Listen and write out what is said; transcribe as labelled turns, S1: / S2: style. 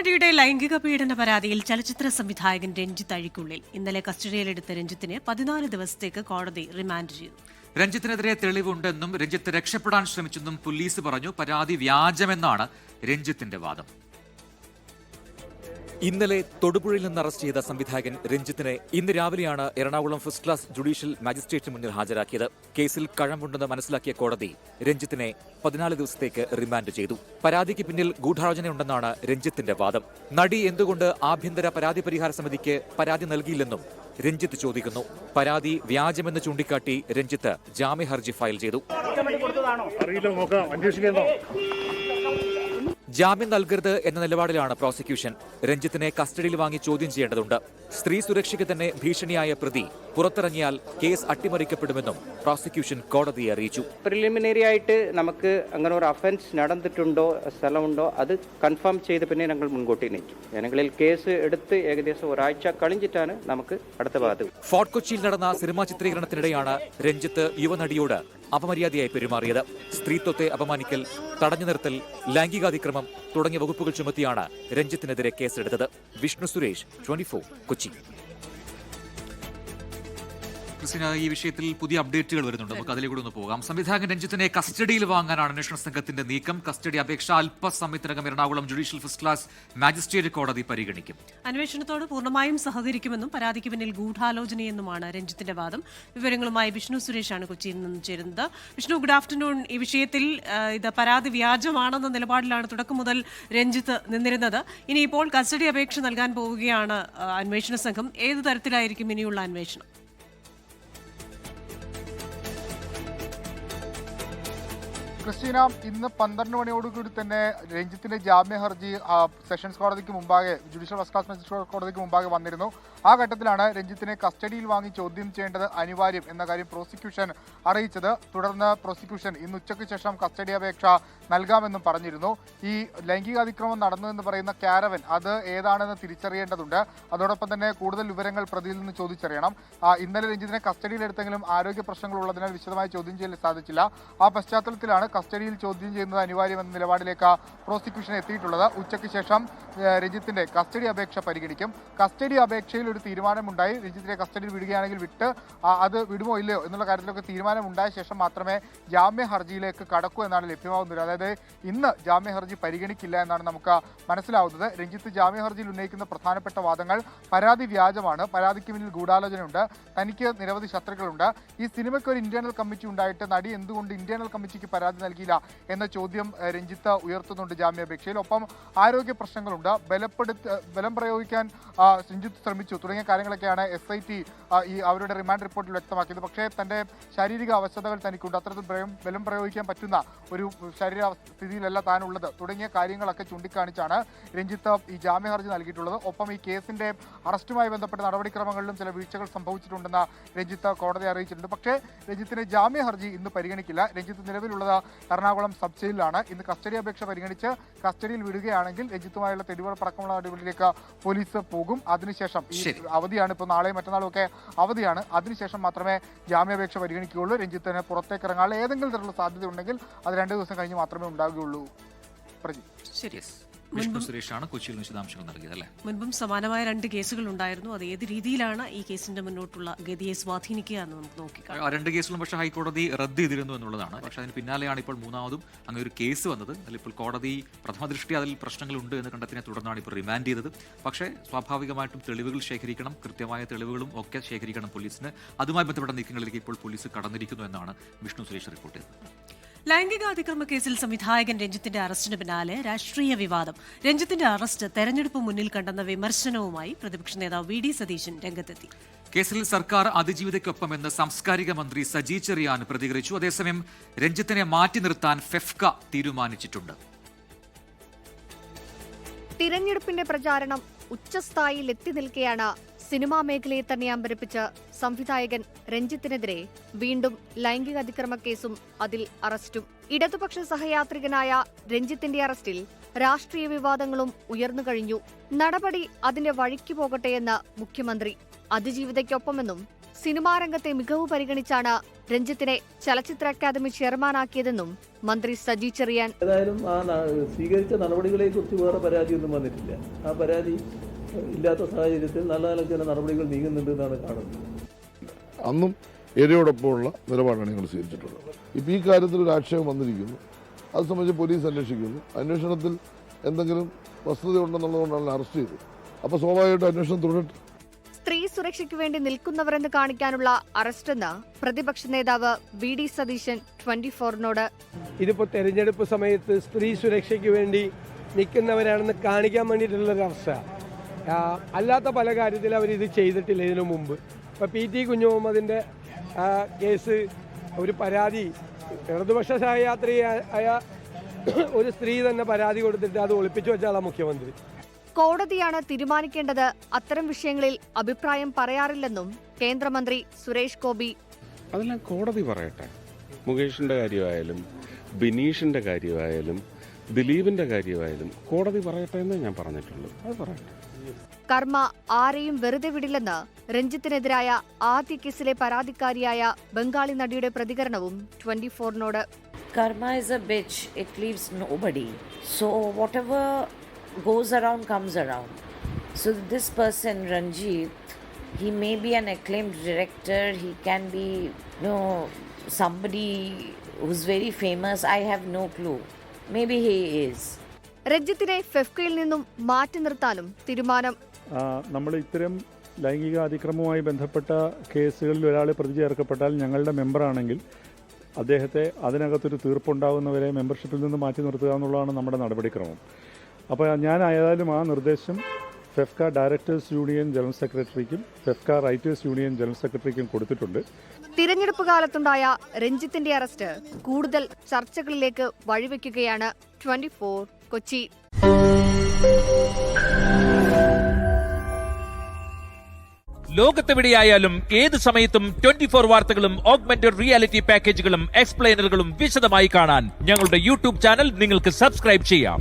S1: നടിയുടെ ലൈംഗിക പീഡന പരാതിയിൽ ചലച്ചിത്ര സംവിധായകൻ രഞ്ജിത്ത് അഴിക്കുള്ളിൽ ഇന്നലെ കസ്റ്റഡിയിലെടുത്ത രഞ്ജിത്തിനെ 14 ദിവസത്തേക്ക് കോടതി റിമാൻഡ് ചെയ്തു.
S2: രഞ്ജിത്തിനെതിരെ തെളിവുണ്ടെന്നും രഞ്ജിത്ത് രക്ഷപ്പെടാൻ ശ്രമിച്ചെന്നും പോലീസ് പറഞ്ഞു. പരാതി വ്യാജമെന്നാണ് രഞ്ജിത്തിന്റെ വാദം. ഇന്നലെ തൊടുപുഴയിൽ നിന്ന് അറസ്റ്റ് ചെയ്ത സംവിധായകൻ രഞ്ജിത്തിനെ ഇന്ന് രാവിലെയാണ് എറണാകുളം ഫസ്റ്റ് ക്ലാസ് ജുഡീഷ്യൽ മജിസ്ട്രേറ്റിന് മുന്നിൽ ഹാജരാക്കിയത്. കേസിൽ കഴമ്പുണ്ടെന്ന് മനസ്സിലാക്കിയ കോടതി രഞ്ജിത്തിനെ 14 ദിവസത്തേക്ക് റിമാൻഡ് ചെയ്തു. പരാതിക്ക് പിന്നിൽ ഗൂഢാലോചനയുണ്ടെന്നാണ് രഞ്ജിത്തിന്റെ വാദം. നടി എന്തുകൊണ്ട് ആഭ്യന്തര പരാതി പരിഹാര സമിതിക്ക് പരാതി നൽകിയില്ലെന്നും രഞ്ജിത്ത് ചോദിക്കുന്നു. പരാതി വ്യാജമെന്ന് ചൂണ്ടിക്കാട്ടി രഞ്ജിത്ത് ജാമ്യഹർജി ഫയൽ ചെയ്തു. ജാമ്യം നൽകരുത് എന്ന നിലപാടിലാണ് പ്രോസിക്യൂഷൻ. രഞ്ജിത്തിനെ കസ്റ്റഡിയിൽ വാങ്ങി ചോദ്യം ചെയ്യേണ്ടതുണ്ട്. സ്ത്രീ സുരക്ഷയ്ക്ക് തന്നെ ഭീഷണിയായ പ്രതി പുറത്തിറങ്ങിയാൽ കേസ് അട്ടിമറിക്കപ്പെടുമെന്നും പ്രോസിക്യൂഷൻ കോടതിയെ അറിയിച്ചു.
S3: പ്രിലിമിനറി ആയിട്ട് നമുക്ക് അങ്ങനെ ഒരു അഫൻസ് നടന്നിട്ടുണ്ടോ സ്ഥലമുണ്ടോ അത് കൺഫേം ചെയ്ത് പിന്നെ ഞങ്ങൾ മുൻകൂട്ടി നീക്കും. ജനങ്ങളിൽ കേസ് എടുത്ത് ഏകദേശം ഒരാഴ്ച കഴിഞ്ഞിട്ടാണ് നമുക്ക് അടുത്ത ഭാഗത്ത്.
S2: ഫോർട്ട് കൊച്ചിയിൽ നടന്ന സിനിമാ ചിത്രീകരണത്തിനിടെയാണ് രഞ്ജിത്ത് യുവനടിയോട് അപമര്യാദയായി പെരുമാറിയത്. സ്ത്രീത്വത്തെ അപമാനിക്കൽ, തടഞ്ഞു നിർത്തൽ, ലൈംഗികാതിക്രമം തുടങ്ങിയ വകുപ്പുകൾ ചുമത്തിയാണ് രഞ്ജിത്തിനെതിരെ കേസെടുത്തത്. വിഷ്ണു സുരേഷ്, 24 കൊച്ചി. ഈ വിഷയത്തിൽ പുതിയ അപ്ഡേറ്റുകൾ വരുന്നുണ്ട്. നമുക്ക് അതിലേക്ക് കൂടെ ഒന്ന് പോകാം. സംവിധായകൻ രഞ്ജിത്തിനെ കസ്റ്റഡിയിൽ വാങ്ങാനാണ് അന്വേഷണ സംഘത്തിന്റെ നീക്കം. കസ്റ്റഡി അപേക്ഷ അല്പസമയത്തിനകം Ernakulam judicial first class magistrate കോടതി പരിഗണിക്കും.
S1: അന്വേഷണത്തോട് പൂർണ്ണമായും സഹകരിക്കുമെന്നും പരാതിക്ക് പിന്നിൽ ഗൂഢാലോചനയെന്നുമാണ് രഞ്ജിത്തിന്റെ വാദം. വിവരങ്ങളുമായി വിഷ്ണു സുരേഷാണ് കൊച്ചിയിൽ നിന്ന് ചേരുന്നത്. Vishnu, good afternoon. ഈ വിഷയത്തിൽ ഇത് പരാതി വ്യാജമാണെന്ന നിലപാടിലാണ് തുടക്കം മുതൽ രഞ്ജിത്ത് നിന്നിരുന്നത്. ഇനിയിപ്പോൾ കസ്റ്റഡി അപേക്ഷ നൽകാൻ പോവുകയാണ് അന്വേഷണ സംഘം. ഏതു തരത്തിലായിരിക്കും ഇനിയുള്ള അന്വേഷണം?
S4: ക്രിസ്റ്റീന, ഇന്ന് 12 മണിയോടുകൂടി തന്നെ രഞ്ജിത്തിന്റെ ജാമ്യ ഹർജി സെഷൻസ് കോടതിക്ക് മുമ്പാകെ, ജുഡീഷ്യൽ ഫസ്റ്റ് ക്ലാസ് മജിസ്ട്രേറ്റ് കോടതിക്ക് മുമ്പാകെ വന്നിരുന്നു. ആ ഘട്ടത്തിലാണ് രഞ്ജിത്തിനെ കസ്റ്റഡിയിൽ വാങ്ങി ചോദ്യം ചെയ്യേണ്ടത് അനിവാര്യം എന്ന കാര്യം പ്രോസിക്യൂഷൻ അറിയിച്ചത്. തുടർന്ന് പ്രോസിക്യൂഷൻ ഇന്ന് ഉച്ചയ്ക്ക് ശേഷം കസ്റ്റഡി അപേക്ഷ നൽകാമെന്നും പറഞ്ഞിരുന്നു. ഈ ലൈംഗികാതിക്രമം നടന്നുവെന്ന് പറയുന്ന കാരവൻ അത് ഏതാണെന്ന് തിരിച്ചറിയേണ്ടതുണ്ട്. അതോടൊപ്പം തന്നെ കൂടുതൽ വിവരങ്ങൾ പ്രതിയിൽ നിന്ന് ചോദിച്ചറിയണം. ഇന്നലെ രഞ്ജിത്തിനെ കസ്റ്റഡിയിലെടുത്തെങ്കിലും ആരോഗ്യ പ്രശ്നങ്ങൾ ഉള്ളതിനാൽ വിശദമായി ചോദ്യം ചെയ്യൽ സാധിച്ചില്ല. ആ പശ്ചാത്തലത്തിലാണ് കസ്റ്റഡിയിൽ ചോദ്യം ചെയ്യുന്നത് അനിവാര്യമെന്ന നിലപാടിലേക്ക് പ്രോസിക്യൂഷൻ എത്തിയിട്ടുള്ളത്. ഉച്ചയ്ക്ക് ശേഷം രഞ്ജിത്തിന്റെ കസ്റ്റഡി അപേക്ഷ പരിഗണിക്കും. കസ്റ്റഡി അപേക്ഷയിൽ ഒരു തീരുമാനമുണ്ടായി. രഞ്ജിത്തിനെ കസ്റ്റഡിയിൽ വിടുകയാണെങ്കിൽ വിട്ട് അത് വിടുമോ ഇല്ലയോ എന്നുള്ള കാര്യത്തിലൊക്കെ തീരുമാനമുണ്ടായ ശേഷം മാത്രമേ ജാമ്യ ഹർജിയിലേക്ക് കടക്കൂ എന്നാണ് ലഭ്യമാകുന്നത്. അതായത് ഇന്ന് ജാമ്യ ഹർജി പരിഗണിക്കില്ല എന്നാണ് നമുക്ക് മനസ്സിലാവുന്നത്. രഞ്ജിത്ത് ജാമ്യ ഹർജിയിൽ ഉന്നയിക്കുന്ന പ്രധാനപ്പെട്ട വാദങ്ങൾ പരാതി വ്യാജമാണ്, പരാതിക്ക് പിന്നിൽ ഗൂഢാലോചനയുണ്ട്, തനിക്ക് നിരവധി ശത്രുക്കളുണ്ട്, ഈ സിനിമയ്ക്ക് ഒരു ഇന്റേണൽ കമ്മിറ്റി ഉണ്ടായിട്ട് നടി എന്തുകൊണ്ട് ഇന്റേണൽ കമ്മിറ്റിക്ക് പരാതി നൽകിയില്ല എന്ന ചോദ്യം രഞ്ജിത്ത് ഉയർത്തുന്നുണ്ട് ജാമ്യാപേക്ഷയിൽ. ഒപ്പം ആരോഗ്യ പ്രശ്നങ്ങളുണ്ട്, ബലം പ്രയോഗിക്കാൻ രഞ്ജിത്ത് ശ്രമിച്ചു തുടങ്ങിയ കാര്യങ്ങളൊക്കെയാണ് SIT ഈ അവരുടെ റിമാൻഡ് റിപ്പോർട്ടിൽ വ്യക്തമാക്കിയത്. പക്ഷേ തന്റെ ശാരീരിക അവസ്ഥകൾ തനിക്കുണ്ട്, അത്തരത്തിൽ ബലം പ്രയോഗിക്കാൻ പറ്റുന്ന ഒരു ശരീര സ്ഥിതിയിലല്ല താനുള്ളത് തുടങ്ങിയ കാര്യങ്ങളൊക്കെ ചൂണ്ടിക്കാണിച്ചാണ് രഞ്ജിത്ത് ഈ ജാമ്യ ഹർജി നൽകിയിട്ടുള്ളത്. ഒപ്പം ഈ കേസിന്റെ അറസ്റ്റുമായി ബന്ധപ്പെട്ട നടപടിക്രമങ്ങളിലും ചില വീഴ്ചകൾ സംഭവിച്ചിട്ടുണ്ടെന്ന് രഞ്ജിത്ത് കോടതിയെ അറിയിച്ചിട്ടുണ്ട്. പക്ഷേ രഞ്ജിത്തിന്റെ ജാമ്യ ഹർജി ഇന്ന് പരിഗണിക്കില്ല. രഞ്ജിത്ത് നിലവിലുള്ളത് എറണാകുളം സബ് ജയിലിലാണ്. ഇന്ന് കസ്റ്റഡി അപേക്ഷ പരിഗണിച്ച് കസ്റ്റഡിയിൽ വിടുകയാണെങ്കിൽ രഞ്ജിത്തുമായുള്ള തെളിവുകളടക്കമുള്ള നടപടിയിലേക്ക് പോലീസ് പോകും. അതിനുശേഷം ഈ അവധിയാണ്, ഇപ്പോൾ നാളെയും മറ്റന്നാളും ഒക്കെ അവധിയാണ്. അതിനുശേഷം മാത്രമേ ജാമ്യാപേക്ഷ പരിഗണിക്കുകയുള്ളൂ. രഞ്ജിത്തിന് പുറത്തേക്ക് ഇറങ്ങാനുള്ള ഏതെങ്കിലും തരത്തിലുള്ള സാധ്യത ഉണ്ടെങ്കിൽ അത് 2 ദിവസം കഴിഞ്ഞ് മാത്രമേ ഉണ്ടാകുകയുള്ളൂ.
S2: വിഷ്ണു സുരേഷാണ് കൊച്ചിയിൽ വിശദാംശങ്ങൾ നൽകിയത് അല്ലേ?
S1: മുൻപും സമാനമായ 2 കേസുകൾ ഉണ്ടായിരുന്നു. അത് ഏത് രീതിയിലാണ് ഈ കേസിന്റെ മുന്നോട്ടുള്ള ഗതിയെ സ്വാധീനിക്കുക എന്ന് നമുക്ക് നോക്കിക്കാണാം.
S2: 2 കേസിലും പക്ഷേ ഹൈക്കോടതി റദ്ദ് ചെയ്തിരുന്നു എന്നുള്ളതാണ്. പക്ഷേ അതിന് പിന്നാലെയാണ് ഇപ്പോൾ മൂന്നാമതും അങ്ങനെ ഒരു കേസ് വന്നത്. അതിലിപ്പോൾ കോടതി പ്രഥമ ദൃഷ്ടി അതിൽ പ്രശ്നങ്ങളുണ്ട് എന്ന് കണ്ടെത്തിനെ തുടർന്നാണ് ഇപ്പോൾ റിമാൻഡ് ചെയ്തത്. പക്ഷേ സ്വാഭാവികമായിട്ടും തെളിവുകൾ ശേഖരിക്കണം, കൃത്യമായ തെളിവുകളും ഒക്കെ ശേഖരിക്കണം പോലീസിന്. അതുമായി ബന്ധപ്പെട്ട നീക്കങ്ങളിലേക്ക് ഇപ്പോൾ പോലീസ് കടന്നിരിക്കുന്നു എന്നാണ് വിഷ്ണു സുരേഷ് റിപ്പോർട്ട് ചെയ്തത്.
S1: ലൈംഗികാതിക്രമ കേസിൽ സംവിധായകൻ രഞ്ജിത്തിന്റെ അറസ്റ്റിന് പിന്നാലെ രാഷ്ട്രീയ വിവാദം. രഞ്ജിത്തിന്റെ അറസ്റ്റ് തെരഞ്ഞെടുപ്പ് മുന്നിൽ കണ്ടെന്ന വിമർശനവുമായി പ്രതിപക്ഷ നേതാവ് VD സതീശൻ രംഗത്തെത്തി.
S2: കേസിൽ സർക്കാർ അതിജീവിതയ്ക്കൊപ്പമെന്ന് സാംസ്കാരിക മന്ത്രി സജി ചെറിയാൻ പ്രതികരിച്ചു. അതേസമയം രഞ്ജിത്തിനെ മാറ്റി നിർത്താൻ ഫെഫ്ക തീരുമാനിച്ചിട്ടുണ്ട്.
S5: തിരഞ്ഞെടുപ്പിന്റെ പ്രചാരണം ഉച്ചസ്ഥായിയിൽ എത്തി നിൽക്കെയാണ് സിനിമാ മേഖലയെ തന്നെ അമ്പരപ്പിച്ച് സംവിധായകൻ രഞ്ജിത്തിനെതിരെ വീണ്ടും ലൈംഗിക അതിക്രമ കേസും അതിൽ അറസ്റ്റും. ഇടതുപക്ഷ സഹയാത്രികനായ രഞ്ജിത്തിന്റെ അറസ്റ്റിൽ രാഷ്ട്രീയ വിവാദങ്ങളും ഉയർന്നു കഴിഞ്ഞു. നടപടി അതിന്റെ വഴിക്ക് പോകട്ടെയെന്ന് മുഖ്യമന്ത്രി. അതിജീവിതയ്ക്കൊപ്പമെന്നും സിനിമാ രംഗത്തെ മികവ് പരിഗണിച്ചാണ് രഞ്ജിത്തിനെ ചലച്ചിത്ര അക്കാദമി ചെയർമാനാക്കിയതെന്നും മന്ത്രി സജി ചെറിയാൻ.
S6: ഏതായാലും സ്വീകരിച്ച നടപടികളെ കുറിച്ച് വേറെ പരാതിയൊന്നും വന്നിട്ടില്ല. ആ പരാതി ഇല്ലാത്ത സാഹചര്യത്തിൽ നല്ല ചില നടപടികൾ നീങ്ങുന്നുണ്ട് എന്നാണ് കാണുന്നത്.
S7: അന്നും ഏരിയയോടൊപ്പമുള്ള നിലപാടാണ് ഞങ്ങൾ സ്വീകരിച്ചിട്ടുള്ളത്. ഇപ്പോൾ ഈ കാര്യത്തിൽ ഒരു ആക്ഷേപം വന്നിരിക്കുന്നു. അത് സംബന്ധിച്ച് പോലീസ് അന്വേഷിക്കുന്നു. അന്വേഷണത്തിൽ എന്തെങ്കിലും വസ്തുത ഉണ്ടെന്നുള്ളതുകൊണ്ടാണ് അറസ്റ്റ് ചെയ്തത്. അപ്പോൾ സ്വാഭാവികമായിട്ടും അന്വേഷണം തുടരട്ടെ.
S5: സ്ത്രീ സുരക്ഷയ്ക്ക് വേണ്ടി നിൽക്കുന്നവരെന്ന് കാണിക്കാനുള്ള അറസ്റ്റെന്ന് പ്രതിപക്ഷ നേതാവ് വി.ഡി. സതീശൻ 24-നോട്.
S8: ഇതിപ്പോ തെരഞ്ഞെടുപ്പ് സമയത്ത് സ്ത്രീ സുരക്ഷയ്ക്ക് വേണ്ടി നിൽക്കുന്നവരാണെന്ന് കാണിക്കാൻ വേണ്ടിയിട്ടുള്ളൊരു അവസ്ഥ. അല്ലാത്ത പല കാര്യത്തിൽ അവരിത് ചെയ്തിട്ടില്ല ഇതിനു മുമ്പ്. ഇപ്പൊ PT കുഞ്ഞുമുഹമ്മദിന്റെ കേസ്, ഒരു പരാതി, ഇടതുപക്ഷ സഹയാത്രിയായ ഒരു സ്ത്രീ തന്നെ പരാതി കൊടുത്തിട്ട് അത് ഒളിപ്പിച്ചു വെച്ചാളാ മുഖ്യമന്ത്രി.
S5: കോടതിയാണ് തീരുമാനിക്കേണ്ടത്. അത്തരം വിഷയങ്ങളിൽ അഭിപ്രായം പറയാറില്ലെന്നും കേന്ദ്രമന്ത്രി സുരേഷ് ഗോപി.
S9: അതെല്ലാം കോടതി പറയട്ടെ. മുകേഷിന്റെ കാര്യമായാലും ബിനീഷിന്റെ കാര്യമായാലും ദിലീപിന്റെ കാര്യമായാലും കോടതി പറയട്ടെ എന്നേ ഞാൻ പറഞ്ഞിട്ടുള്ളൂ. അത് പറയട്ടെ.
S5: കർമ്മ ആരെയും വെറുതെ വിടില്ലെന്ന് രഞ്ജിത്തിനെതിരായ ആദ്യ കേസിലെ പരാതിക്കാരിയായ ബംഗാളി നടിയുടെ പ്രതികരണവും 24-നോട്.
S10: Karma is a bitch. It leaves nobody. So whatever goes around comes around. So this person, Ranjit, he may be an acclaimed director. He can be, somebody who's very famous. I have no clue. Maybe he is.
S5: രഞ്ജിത്തിനെ ഫെഫ്കയിൽ നിന്നും മാറ്റി നിർത്താനും തീരുമാനം.
S11: നമ്മൾ ഇത്തരം ലൈംഗിക അതിക്രമവുമായി ബന്ധപ്പെട്ട കേസുകളിൽ ഒരാളെ പ്രതി ചേർക്കപ്പെട്ടാൽ ഞങ്ങളുടെ മെമ്പറാണെങ്കിൽ അദ്ദേഹത്തെ അതിനകത്തൊരു തീർപ്പുണ്ടാകുന്നവരെ മെമ്പർഷിപ്പിൽ നിന്ന് മാറ്റി നിർത്തുക എന്നുള്ളതാണ് നമ്മുടെ നടപടിക്രമം. അപ്പോൾ ഞാൻ ആയാലും ആ നിർദ്ദേശം ഫെഫ്ക ഡയറക്ടേഴ്സ് യൂണിയൻ ജനറൽ സെക്രട്ടറിക്കും ഫെഫ്ക റൈറ്റേഴ്സ് യൂണിയൻ ജനറൽ സെക്രട്ടറിക്കും കൊടുത്തിട്ടുണ്ട്.
S5: തിരഞ്ഞെടുപ്പ് കാലത്തുണ്ടായ രഞ്ജിത്തിന്റെ അറസ്റ്റ് കൂടുതൽ ചർച്ചകളിലേക്ക് വഴിവെക്കുകയാണ്. 24 കൊച്ചി.
S12: ലോകത്തെവിടെയായാലും ഏത് സമയത്തും 24 വാർത്തകളും ഓഗ്മെന്റഡ് റിയാലിറ്റി പാക്കേജുകളും എക്സ്പ്ലെയിനറുകളും വിശദമായി കാണാൻ ഞങ്ങളുടെ യൂട്യൂബ് ചാനൽ നിങ്ങൾക്ക് സബ്സ്ക്രൈബ് ചെയ്യാം.